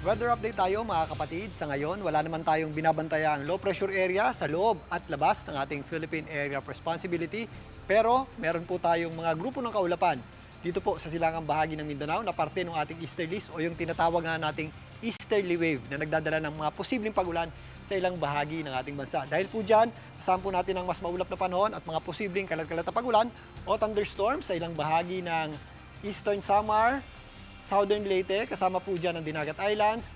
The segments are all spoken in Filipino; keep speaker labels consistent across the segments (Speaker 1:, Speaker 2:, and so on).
Speaker 1: Weather update tayo mga kapatid. Sa ngayon, wala naman tayong binabantayan low pressure area sa loob at labas ng ating Philippine Area of Responsibility. Pero meron po tayong mga grupo ng kaulapan dito po sa silangang bahagi ng Mindanao na parte ng ating easterlies o yung tinatawag nga nating easterly wave na nagdadala ng mga posibleng pagulan sa ilang bahagi ng ating bansa. Dahil po dyan, kasama po natin ang mas maulap na panahon at mga posibleng kalat-kalat na pagulan o thunderstorms sa ilang bahagi ng Eastern Samar, Southern Leyte, kasama po dyan ang Dinagat Islands.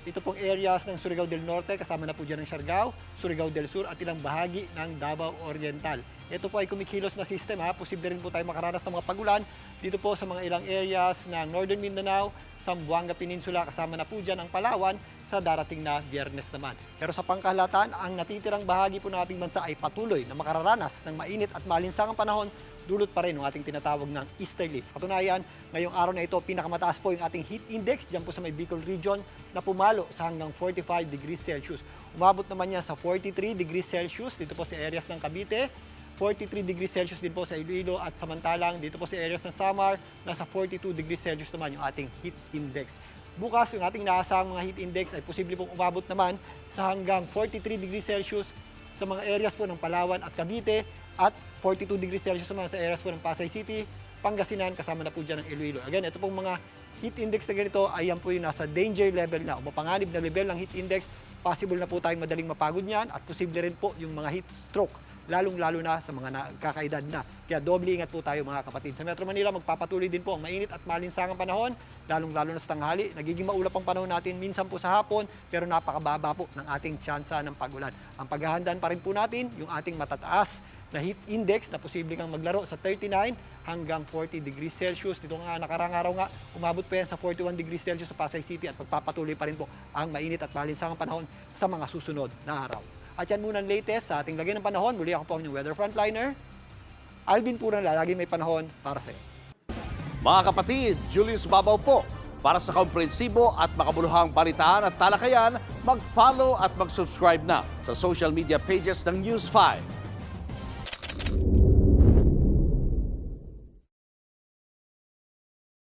Speaker 1: Ito pong areas ng Surigao del Norte, kasama na po dyan ng Siargao, Surigao del Sur at ilang bahagi ng Davao Oriental. Ito po ay kumikilos na system. Posible rin po tayo makaranas ng mga pagulan dito po sa mga ilang areas ng Northern Mindanao, Zamboanga Peninsula, kasama na po dyan ang Palawan sa darating na Biyernes naman. Pero sa pangkalahatan, ang natitirang bahagi po ng ating bansa ay patuloy na makararanas ng mainit at malinsangang panahon, dulot pa rin ng ating tinatawag ng easterlies. Katunayan, ngayong araw na ito, pinakamataas po yung ating heat index dyan po sa may Bicol region na pumalo sa hanggang 45 degrees Celsius. Umabot naman yan sa 43 degrees Celsius dito po sa areas ng Cavite, 43 degrees Celsius din po sa Iloilo at samantalang dito po sa areas ng Samar, nasa 42 degrees Celsius naman yung ating heat index. Bukas, yung ating naasahang mga heat index ay posible pong umabot naman sa hanggang 43 degrees Celsius sa mga areas po ng Palawan at Cavite at 42 degrees Celsius naman sa areas po ng Pasay City, Pangasinan, kasama na po dyan ng Iloilo. Again, ito pong mga heat index na ganito ay yan po yung nasa danger level na o mapanganib na level ng heat index. Possible na po tayong madaling mapagod niyan at posible rin po yung mga heat stroke, lalong-lalo na sa mga kakaedad na. Kaya doble ingat po tayo mga kapatid. Sa Metro Manila, magpapatuloy din po ang mainit at malinsangang panahon, lalong-lalo na sa tanghali. Nagiging maulap ang panahon natin minsan po sa hapon, pero napakababa po ng ating tsansa ng pagulan. Ang paghahandaan pa rin po natin, yung ating matataas na heat index na posibleng kang maglaro sa 39 hanggang 40 degrees Celsius. Dito nga nakarang araw nga, umabot pa yan sa 41 degrees Celsius sa Pasay City at magpapatuloy pa rin po ang mainit at malinsangang panahon sa mga susunod na araw. At yan muna ang latest sa ating lagay ng panahon. Muli ako po ang inyong weather frontliner. Alvin po na lagi may panahon para sa iyo.
Speaker 2: Mga kapatid, Julius Babaw po. Para sa komprehensibo at makabuluhang balitaan at talakayan, mag-follow at mag-subscribe na sa social media pages ng News 5.